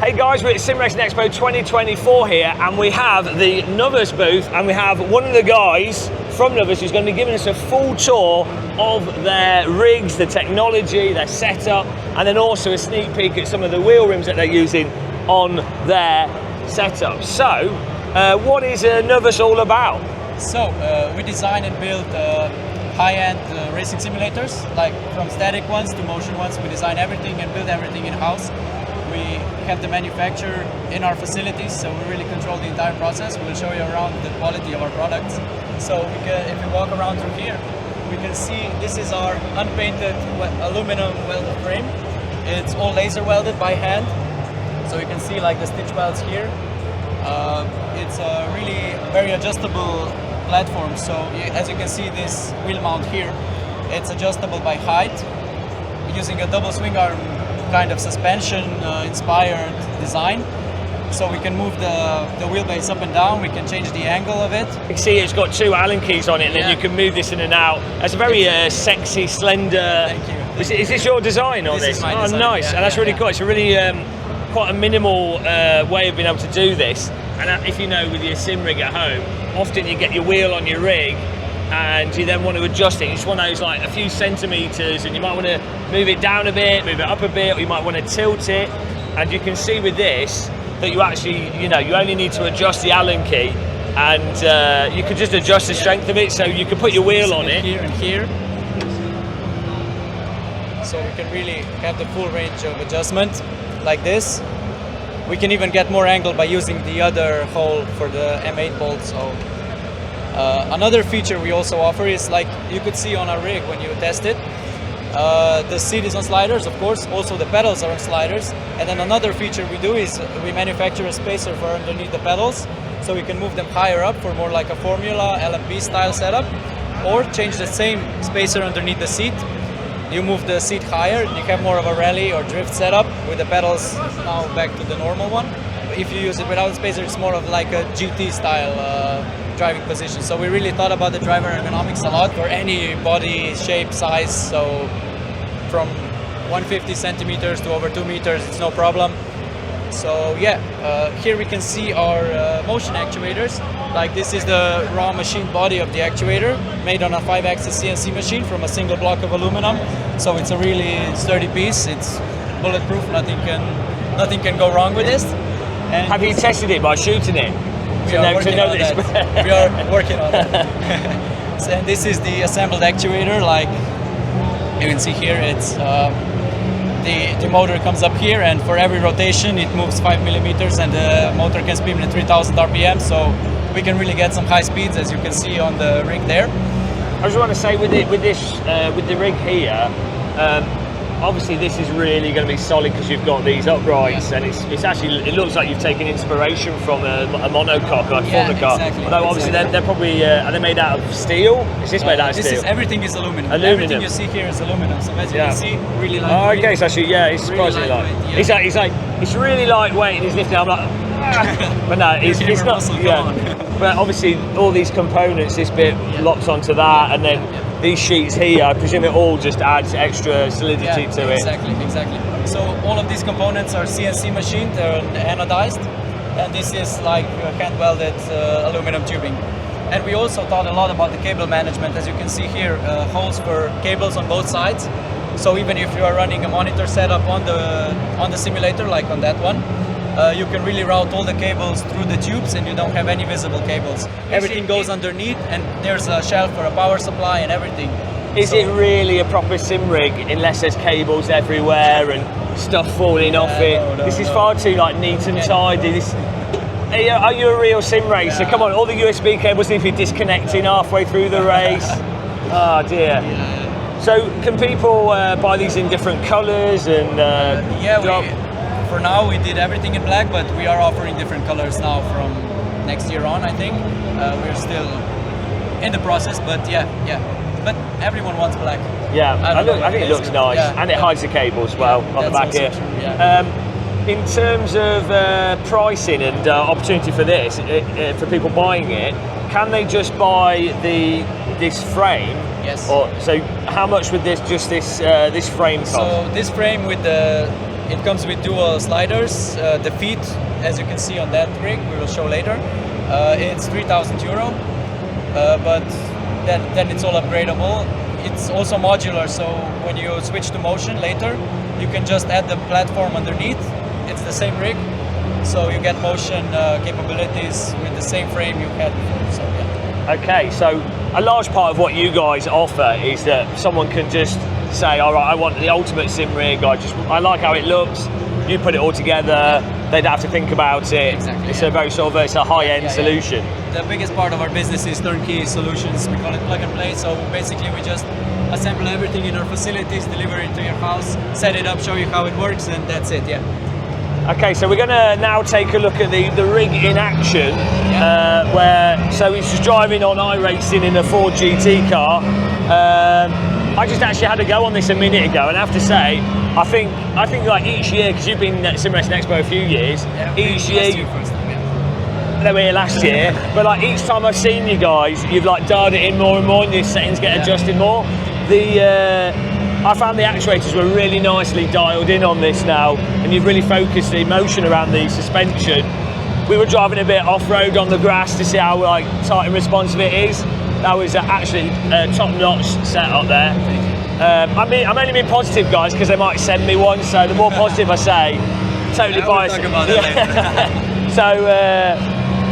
Hey guys, we're at Sim Racing Expo 2024 here, and we have the NOVUS booth, and we have one of the guys from NOVUS who's going to be giving us a full tour of their rigs, the technology, their setup, and then also a sneak peek at some of the wheel rims that they're using on their setup. So, what is NOVUS all about? So, we design and build high-end racing simulators, like from static ones to motion ones. We design everything and build everything in-house. We have the manufacturer in our facilities, so we really control the entire process. We'll show you around the quality of our products. So if we walk around through here, we can see this is our unpainted aluminum welded frame. It's all laser welded by hand, so you can see like the stitch welds here. It's a really very adjustable platform. So as you can see, this wheel mount here, it's adjustable by height using a double swing arm kind of suspension inspired design. So we can move the wheelbase up and down, we can change the angle of it. You can see it's got two Allen keys on it, and then you can move this in and out. It's a very sexy, slender... Thank you. Is this your design on this? Is my oh, design. Nice. And that's really cool. It's a really quite a minimal way of being able to do this. And if you know, with your sim rig at home, often you get your wheel on your rig, and you then want to adjust it. You just want those like a few centimeters, and you might want to move it down a bit, move it up a bit, or you might want to tilt it. And you can see with this that you actually, you only need to adjust the Allen key, and you can just adjust the strength of it. So you can put your wheel on it here and here. So we can really have the full range of adjustment like this. We can even get more angle by using the other hole for the M8 bolt. So another feature we also offer is, like you could see on our rig when you test it, the seat is on sliders, of course, also the pedals are on sliders. And then another feature we do is we manufacture a spacer for underneath the pedals, so we can move them higher up for more like a Formula LMP style setup, or change the same spacer underneath the seat. You move the seat higher, you have more of a rally or drift setup with the pedals now back to the normal one. If you use it without a spacer, it's more of like a GT style driving position. So we really thought about the driver ergonomics a lot for any body shape, size. So from 150 centimeters to over 2 meters, it's no problem. So yeah, here we can see our motion actuators. Like this is the raw machine body of the actuator, made on a 5-axis CNC machine from a single block of aluminum. So it's a really sturdy piece. It's bulletproof. Nothing can go wrong with this. And Have you tested it by shooting it? We are working on that. We are working on that. And this is the assembled actuator. Like you can see here, it's the motor comes up here, and for every rotation it moves 5 millimeters, and the motor can spin at 3,000 RPM. So we can really get some high speeds, as you can see on the rig there. I just want to say with the rig here, obviously this is really going to be solid because you've got these uprights, and it's actually, it looks like you've taken inspiration from a monocoque, like Formula. Exactly. Although obviously they're probably, are they made out of steel? Is this made out of steel? Everything is aluminum. Everything you see here is aluminum. So as you can see, really lightweight. Oh, okay, so actually, yeah, it's surprisingly light. Yeah. He's like, it's really lightweight, and he's lifting. I'm like, but no, it's not. Yeah. But obviously, all these components, this bit locks onto that, and then these sheets here, I presume it all just adds extra solidity to it. Exactly. So all of these components are CNC machined, they're anodized, and this is like hand welded aluminum tubing. And we also thought a lot about the cable management. As you can see here, holes for cables on both sides. So even if you are running a monitor setup on the simulator, like on that one, you can really route all the cables through the tubes, and you don't have any visible cables. Everything goes underneath, and there's a shelf for a power supply and everything. Is it really a proper sim rig unless there's cables everywhere and stuff falling off it? This is far too like neat and tidy. Are you a real sim racer? Come on, all the USB cables need to be disconnecting halfway through the race. Oh dear. So can people buy these in different colours and? For now we did everything in black, but we are offering different colors now from next year on, I think. We're still in the process, but yeah. But everyone wants black. Yeah, I think it looks nice, and it hides the cable as well on the back here. In terms of pricing and opportunity for this, for people buying it, can they just buy this frame? Yes. So how much would this frame cost? So this frame with the It comes with dual sliders. The feet, as you can see on that rig, we will show later. It's €3,000, but then it's all upgradable. It's also modular, so when you switch to motion later, you can just add the platform underneath. It's the same rig, so you get motion capabilities with the same frame you had before. So yeah. Okay, so a large part of what you guys offer is that someone can just say, all right, I want the ultimate sim rig. I like how it looks. You put it all together. They'd have to think about it. Exactly. It's a very it's a high-end solution. The biggest part of our business is turnkey solutions. We call it plug and play. So basically, we just assemble everything in our facilities, deliver it to your house, set it up, show you how it works, and that's it. Yeah. Okay, so we're going to now take a look at the rig in action, so he's just driving on iRacing in a Ford GT car. I just actually had a go on this a minute ago, and I have to say, I think like each year, because you've been at Sim Racing Expo a few years, each year. They were here last year, but like each time I've seen you guys, you've like dialed it in more and more, and your settings get adjusted more. I found the actuators were really nicely dialed in on this now, and you've really focused the motion around the suspension. We were driving a bit off-road on the grass to see how like tight and responsive it is. That was actually a top-notch setup there. I'm only being positive, guys, because they might send me one. So the more positive I say, totally biased. We'll talk about that later. So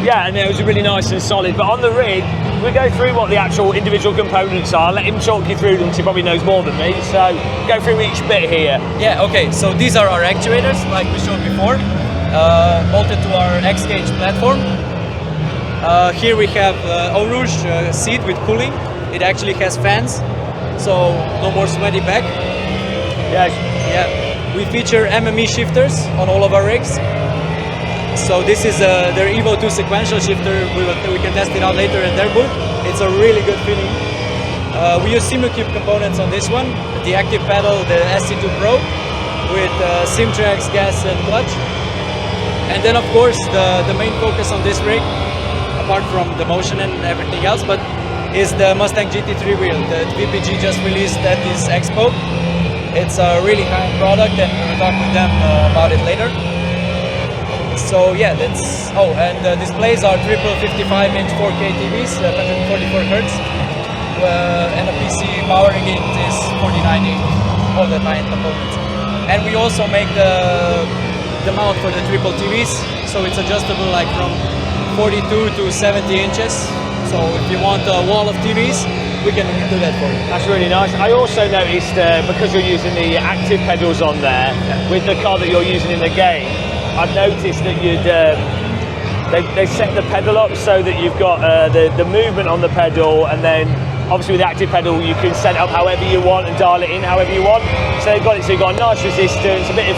yeah, and it was really nice and solid. But on the rig, we go through what the actual individual components are. Let him talk you through them, because he probably knows more than me. So go through each bit here. Yeah. Okay. So these are our actuators, like we showed before, bolted to our X-Cage platform. Here we have Eau Rouge seat with cooling. It actually has fans, so no more sweaty back. Yes. Yeah. We feature MME shifters on all of our rigs. So this is their Evo 2 sequential shifter. We can test it out later in their booth. It's a really good feeling. We use SimuCube components on this one. The active pedal, the SC2 Pro, with SimTrax, gas and clutch. And then of course the main focus on this rig, apart from the motion and everything else, but is the Mustang GT3 wheel that VPG just released at this expo. It's a really high-end product, and we'll talk with them about it later. So yeah, that's, and the displays are triple 55-inch 4K TVs, 144 Hz, and the PC power unit is 49 inch, all the high-end components. And we also make the mount for the triple TVs, so it's adjustable like from 42 to 70 inches. So if you want a wall of TVs, we can do that for you. That's really nice. I also noticed, because you're using the active pedals on there, with the car that you're using in the game, I've noticed that they set the pedal up so that you've got the movement on the pedal, and then obviously with the active pedal you can set it up however you want and dial it in however you want. So they've got it so you've got a nice resistance, a bit of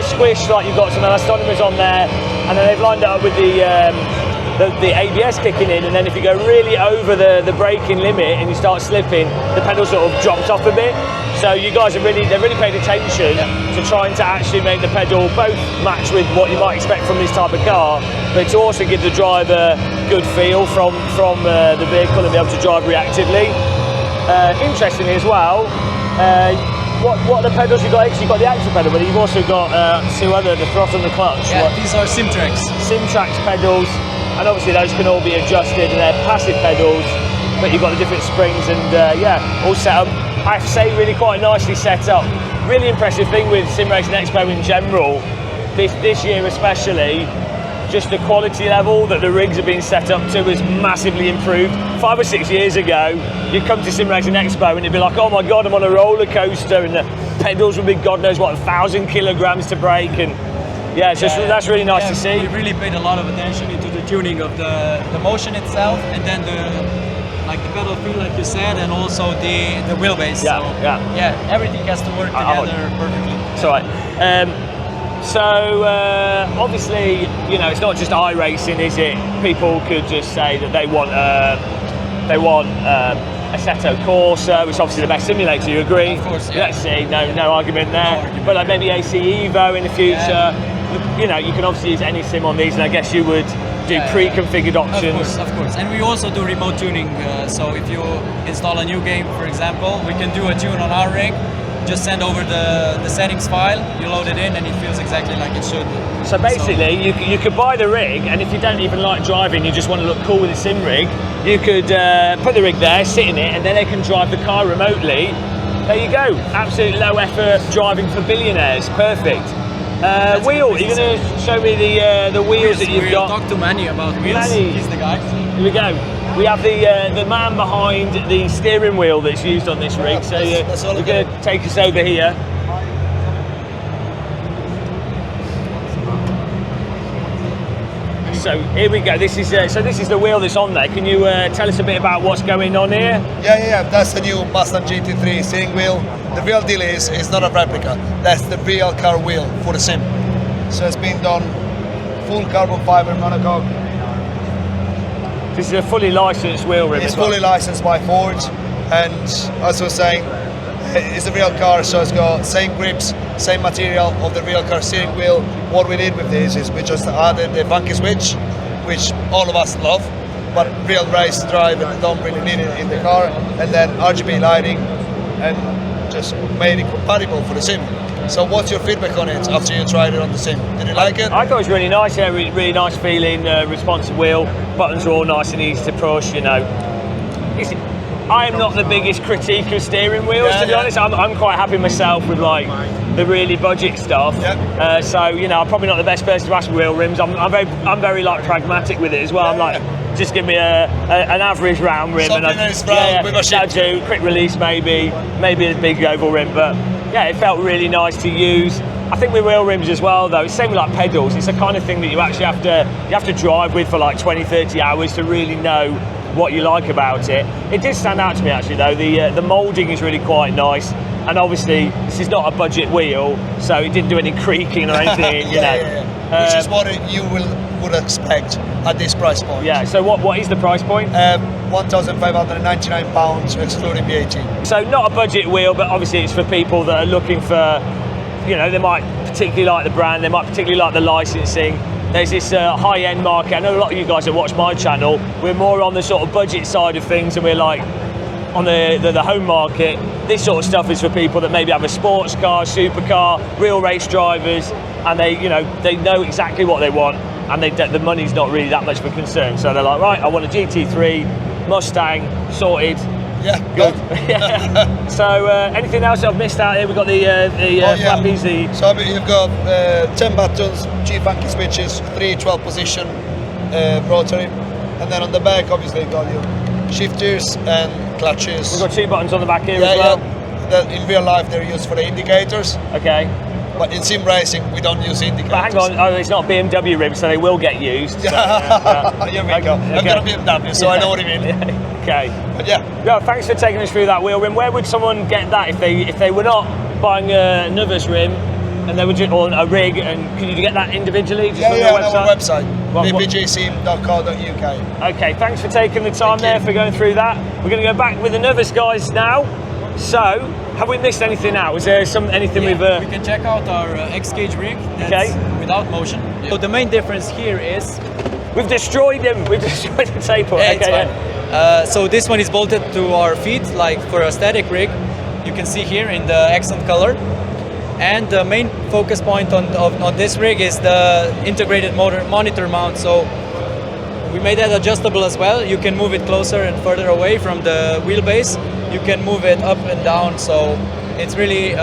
squish, like you've got some elastometers on there, and then they've lined it up with the ABS kicking in, and then if you go really over the braking limit and you start slipping, the pedal sort of drops off a bit. So you guys they've really paid attention to trying to actually make the pedal both match with what you might expect from this type of car, but to also give the driver good feel from the vehicle and be able to drive reactively. Interestingly as well, what the pedals you got? You've got the active pedal, but you've also got the throttle and the clutch. Yeah, these are SimTrax. SimTrax pedals, and obviously those can all be adjusted, and they're passive pedals, but you've got the different springs, and all set up. I have to say, really quite nicely set up. Really impressive thing with Sim Racing Expo in general, this year especially, just the quality level that the rigs have been set up to has massively improved. 5 or 6 years ago, you'd come to Sim Racing Expo and it'd be like, oh my God, I'm on a roller coaster, and the pedals would be God knows what, 1,000 kilograms to brake, and that's really nice to see. We really paid a lot of attention into the tuning of the motion itself, and then the pedal feel, like you said, and also the wheelbase. Everything has to work together perfectly. It's all right. Obviously, it's not just iRacing, is it? People could just say that they want Assetto Corsa, which is obviously the best simulator. You agree? Of course. Yeah. Let's see. No argument there. No argument. But like maybe AC Evo in the future. Yeah. You can obviously use any sim on these, and I guess you would do pre-configured options. Of course. And we also do remote tuning. So if you install a new game, for example, we can do a tune on our rig, just send over the settings file, you load it in, and it feels exactly like it should. So basically, you could buy the rig, and if you don't even like driving, you just want to look cool with a sim rig, you could put the rig there, sit in it, and then they can drive the car remotely. There you go, absolute low effort driving for billionaires, perfect. Wheel, you're going to show me the wheels that you've got. Talk to Manny about wheels, Manny. he's the guy. Here we go. We have the man behind the steering wheel that's used on this rig, so we're going to take us over here. So here we go. This is the wheel that's on there. Can you tell us a bit about what's going on here? Yeah. That's the new Mustang GT3 steering wheel. The real deal is it's not a replica. That's the real car wheel for the sim. So it's been done full carbon fiber monocoque. This is a fully licensed wheel rim. It's fully licensed by Ford, and as I was saying, it's a real car, so it's got same grips, same material of the real car steering wheel. What we did with this is we just added the funky switch, which all of us love, but real race driving don't really need it in the car, and then RGB lighting, and just made it compatible for the sim. So what's your feedback on it after you tried it on the sim? Did you like it? I thought it was really nice, yeah, really nice feeling, responsive wheel, buttons are all nice and easy to push, you know. I am not the biggest critique of steering wheels, to be honest. I'm quite happy myself with like the really budget stuff. Yeah. So you know, I'm probably not the best person to ask for wheel rims. I'm very like pragmatic with it as well. I'm like, just give me an average round rim, something and with a shape. do quick release maybe a big oval rim, but yeah, it felt really nice to use. I think with wheel rims as well though, it's same with like pedals. It's the kind of thing that you actually have to drive with for like 20-30 hours to really know what you like about it. It did stand out to me actually though. The moulding is really quite nice, and obviously this is not a budget wheel, so it didn't do any creaking or anything. you know. Which is what you would expect at this price point. Yeah. So what is the price point? £1,599 excluding VAT. So not a budget wheel, but obviously it's for people that are looking for, you know, they might particularly like the brand, they might particularly like the licensing. There's this high-end market. I know a lot of you guys that watch my channel, we're more on the sort of budget side of things, and we're like on the home market. This sort of stuff is for people that maybe have a sports car, supercar, real race drivers, and they know exactly what they want, and the money's not really that much of a concern. So they're like, right, I want a GT3 Mustang sorted. Yeah, good. Yeah. So anything else I've missed out here? We've got the flappies. So you've got 10 buttons, G-funky switches, 3 12 position rotary, and then on the back obviously you've got your shifters and clutches. We've got 2 buttons on the back here as well. Yeah. That in real life they're used for the indicators. Okay. But in sim racing we don't use indicators. But hang on, it's not BMW rims, so they will get used. So, Here we go. I've got a BMW, so I know what you mean. Okay. But yeah. Yeah, thanks for taking us through that wheel rim. Where would someone get that if they were not buying a NOVUS rim and they were just on a rig? And can you get that individually? Just on our website, bbjsim.co.uk. Okay, thanks for taking the time for going through that. We're going to go back with the NOVUS guys now. So, have we missed anything out? Was there anything we've... We can check out our X-Cage rig that's without motion. Yeah. So the main difference here is... We've destroyed him. We've destroyed the taper. Yeah, okay, so this one is bolted to our feet, like for a static rig. You can see here in the accent color. And the main focus point on this rig is the integrated monitor mount. So we made that adjustable as well. You can move it closer and further away from the wheelbase. You can move it up and down. So it's really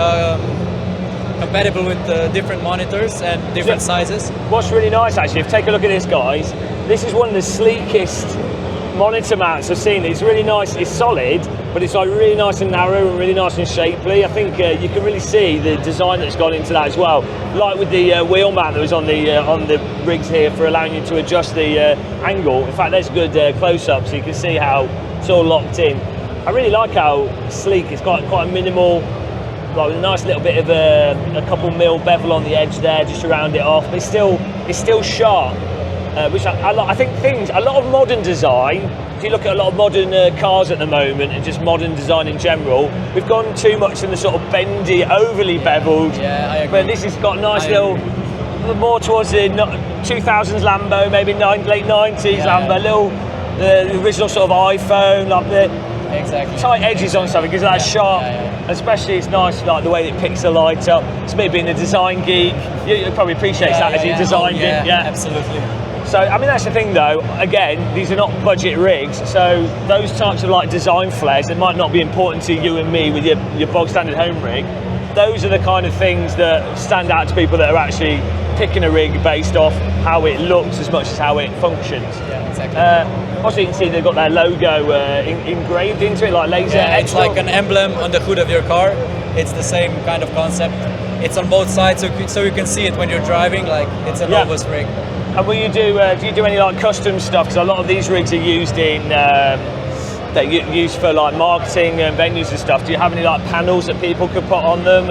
compatible with different monitors and different sizes. What's really nice actually, if you take a look at this guys, this is one of the sleekest monitor mounts I've seen. It's really nice, it's solid, but it's like really nice and narrow and really nice and shapely. I think you can really see the design that's gone into that as well. Like with the wheel mount that was on the rigs here for allowing you to adjust the angle. In fact, there's a good close-up so you can see how it's all locked in. I really like how sleek, it's got quite a minimal, like with a nice little bit of a couple mil bevel on the edge there just to round it off. But it's still sharp, which I think a lot of modern design, if you look at a lot of modern cars at the moment and just modern design in general, we've gone too much in the sort of bendy, overly beveled. Yeah, I agree. But this has got a nice little, more towards the 2000s Lambo, maybe late 90s Lambo, the original sort of iPhone, like Exactly. tight edges on something, because that sharp, yeah, yeah. especially it's nice like the way that it picks the light up. It's me being a design geek, you probably appreciate that as you designed it. Yeah, absolutely. So I mean that's the thing though, again, these are not budget rigs, so those types of like design flares that might not be important to you and me with your bog standard home rig, those are the kind of things that stand out to people that are actually picking a rig based off how it looks as much as how it functions. Yeah, exactly. Also you can see they've got their logo engraved into it, like laser. Yeah, it's like an emblem on the hood of your car. It's the same kind of concept. It's on both sides, so you can see it when you're driving, like it's a NOVUS rig. And will you do you do any like custom stuff? Because a lot of these rigs are used in they're used for like marketing and venues and stuff. Do you have any like panels that people could put on them?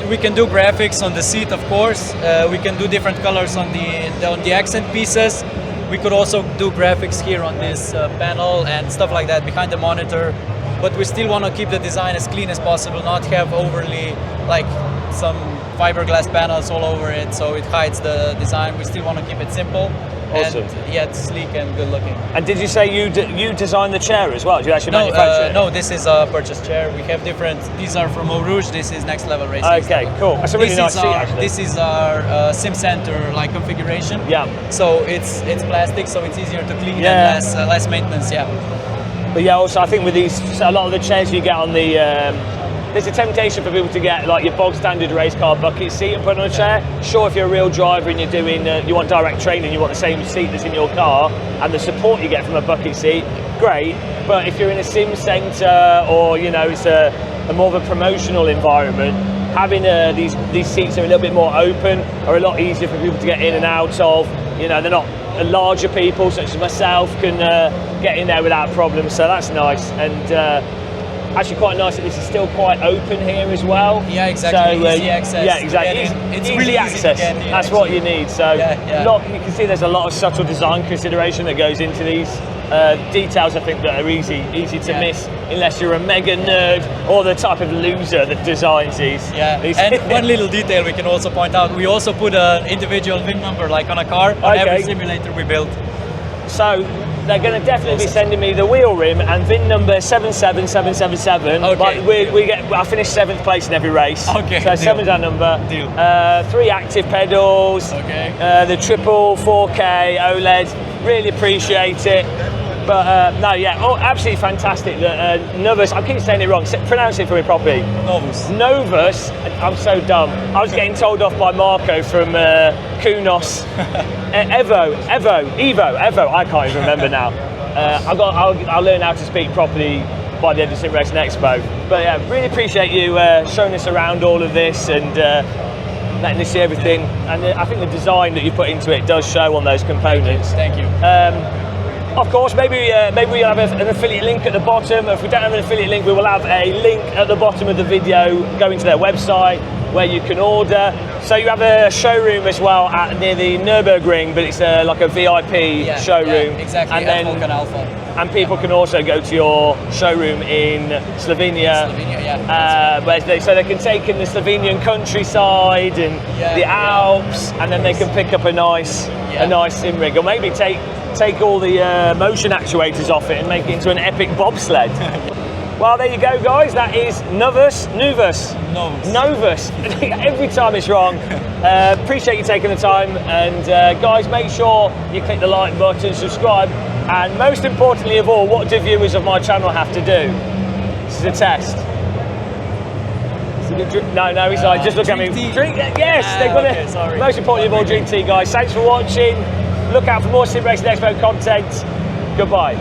We can do graphics on the seat, of course. We can do different colors on the accent pieces. We could also do graphics here on this panel and stuff like that behind the monitor. But we still want to keep the design as clean as possible, not have overly like some fiberglass panels all over it, so it hides the design. We still want to keep it simple. Awesome. And yet sleek and good looking. And did you say you designed the chair as well? Did you actually manufacture it? No, this is a purchased chair. We have different. These are from Eau Rouge. This is Next Level Racing. Okay, cool. That's a really nice seat, actually. This is our sim center like configuration. Yeah. So it's plastic, so it's easier to clean Yeah. and less maintenance. Yeah. But yeah, also I think with these, a lot of the chairs you get on the, there's a temptation for people to get like your bog standard race car bucket seat and put on a chair. Sure, if you're a real driver and you're doing, you want direct training, you want the same seat that's in your car and the support you get from a bucket seat, great. But if you're in a sim centre or you know it's a more of a promotional environment, having these seats are a little bit more open, are a lot easier for people to get in and out of. You know, they're not larger people such as myself can get in there without problems, so that's nice. And actually quite nice that this is still quite open here as well. Yeah, exactly. So, easy access. Yeah, exactly. It's easy really access. easy to get here, That's what you need. So Yeah. you can see there's a lot of subtle design consideration that goes into these details. I think that are easy to miss unless you're a mega nerd or the type of loser that designs these. Yeah, and one little detail we can also point out, we also put an individual VIN number like on a car on every simulator we built. So they're going to definitely be sending me the wheel rim and VIN number 77777. Okay. I finished 7th place in every race. Okay. So 7's our number. Deal. 3 active pedals. Okay. The triple 4K OLED. Really appreciate it. But no, yeah, absolutely fantastic. NOVUS, I keep saying it wrong. Pronounce it for me properly. NOVUS. NOVUS. I'm so dumb. I was getting told off by Marco from Kunos. Evo. I can't even remember now. I'll learn how to speak properly by the end of Sim Racing Expo. But yeah, really appreciate you showing us around all of this and letting us see everything. And I think the design that you put into it does show on those components. Thank you. Of course, maybe we'll have an affiliate link at the bottom. If we don't have an affiliate link, we will have a link at the bottom of the video going to their website where you can order. So you have a showroom as well near the Nürburgring, but it's like a VIP showroom. Yeah, exactly. And then Alpha. And people can also go to your showroom in Slovenia. So they can take in the Slovenian countryside and the Alps, and then they can pick up a nice sim rig, or maybe take all the motion actuators off it and make it into an epic bobsled. Well, there you go, guys. That is NOVUS. Every time it's wrong. Appreciate you taking the time. And guys, make sure you click the like button, subscribe. And most importantly of all, what do viewers of my channel have to do? This is a test. No, he's like, just look at me. Drink, yes, they've got it. Sorry. Most importantly of all, drink tea, guys. Thanks for watching. Look out for more Sim Racing Expo content. Goodbye.